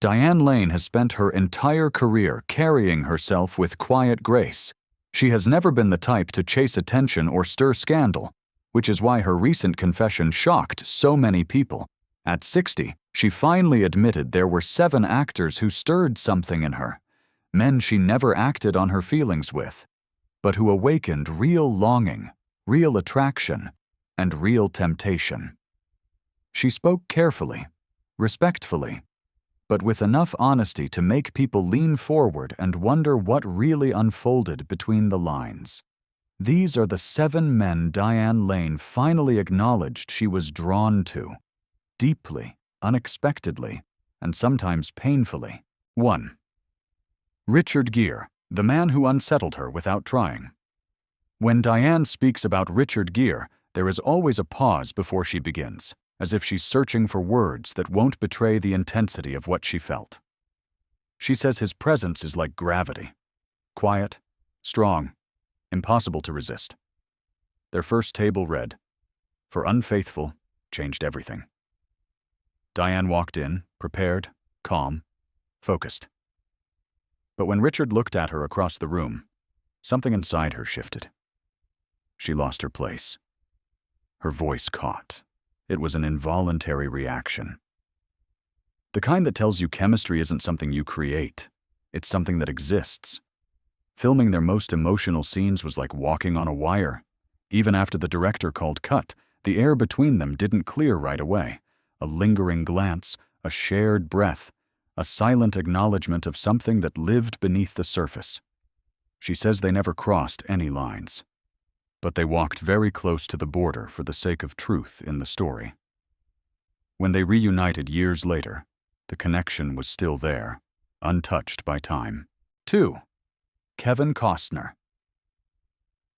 Diane Lane has spent her entire career carrying herself with quiet grace. She has never been the type to chase attention or stir scandal, which is why her recent confession shocked so many people. At 60, she finally admitted there were 7 actors who stirred something in her, men she never acted on her feelings with, but who awakened real longing, real attraction, and real temptation. She spoke carefully, respectfully, but with enough honesty to make people lean forward and wonder what really unfolded between the lines. These are the 7 men Diane Lane finally acknowledged she was drawn to, deeply, unexpectedly, and sometimes painfully. 1. Richard Gere, the man who unsettled her without trying. When Diane speaks about Richard Gere, there is always a pause before she begins, as if she's searching for words that won't betray the intensity of what she felt. She says his presence is like gravity. Quiet, strong, impossible to resist. Their first table read, "For unfaithful, changed everything." Diane walked in, prepared, calm, focused. But when Richard looked at her across the room, something inside her shifted. She lost her place. Her voice caught. It was an involuntary reaction. The kind that tells you chemistry isn't something you create. It's something that exists. Filming their most emotional scenes was like walking on a wire. Even after the director called cut, the air between them didn't clear right away. A lingering glance, a shared breath, a silent acknowledgement of something that lived beneath the surface. She says they never crossed any lines, but they walked very close to the border for the sake of truth in the story. When they reunited years later, the connection was still there, untouched by time. 2. Kevin Costner.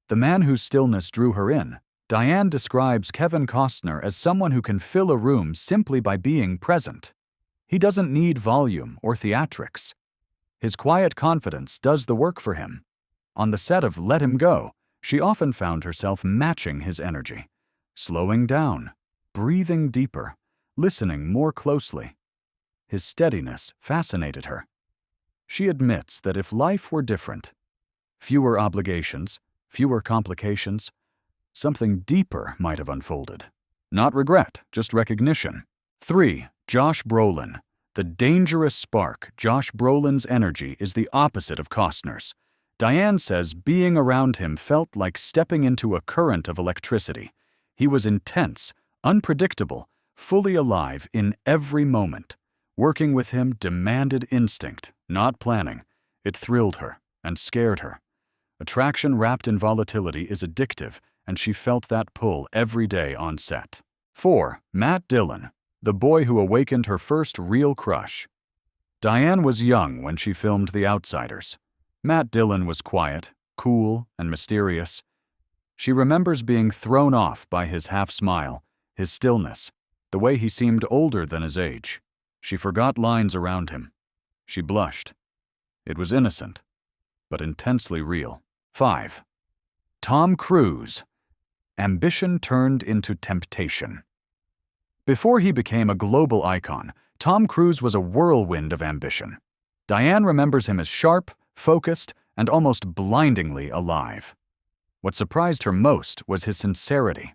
The man whose stillness drew her in, Diane describes Kevin Costner as someone who can fill a room simply by being present. He doesn't need volume or theatrics. His quiet confidence does the work for him. On the set of Let Him Go, she often found herself matching his energy, slowing down, breathing deeper, listening more closely. His steadiness fascinated her. She admits that if life were different, fewer obligations, fewer complications, something deeper might have unfolded. Not regret, just recognition. 3. Josh Brolin. The dangerous spark, Josh Brolin's energy, is the opposite of Costner's. Diane says being around him felt like stepping into a current of electricity. He was intense, unpredictable, fully alive in every moment. Working with him demanded instinct, not planning. It thrilled her and scared her. Attraction wrapped in volatility is addictive, and she felt that pull every day on set. 4. Matt Dillon. The boy who awakened her first real crush. Diane was young when she filmed The Outsiders. Matt Dillon was quiet, cool, and mysterious. She remembers being thrown off by his half-smile, his stillness, the way he seemed older than his age. She forgot lines around him. She blushed. It was innocent, but intensely real. 5. Tom Cruise. Ambition turned into temptation. Before he became a global icon, Tom Cruise was a whirlwind of ambition. Diane remembers him as sharp, focused, and almost blindingly alive. What surprised her most was his sincerity,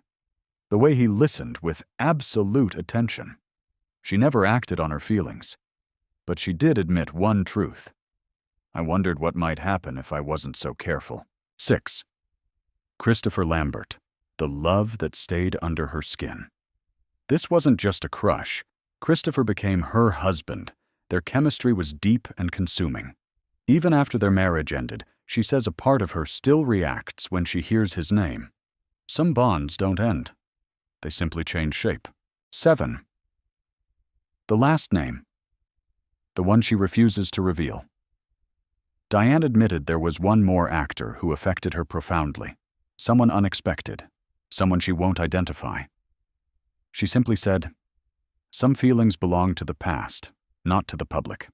the way he listened with absolute attention. She never acted on her feelings, but she did admit one truth. I wondered what might happen if I wasn't so careful. 6. Christopher Lambert. The love that stayed under her skin. This wasn't just a crush. Christopher became her husband. Their chemistry was deep and consuming. Even after their marriage ended, she says a part of her still reacts when she hears his name. Some bonds don't end. They simply change shape. 7. The last name. The one she refuses to reveal. Diane admitted there was one more actor who affected her profoundly. Someone unexpected. Someone she won't identify. She simply said, "Some feelings belong to the past, not to the public."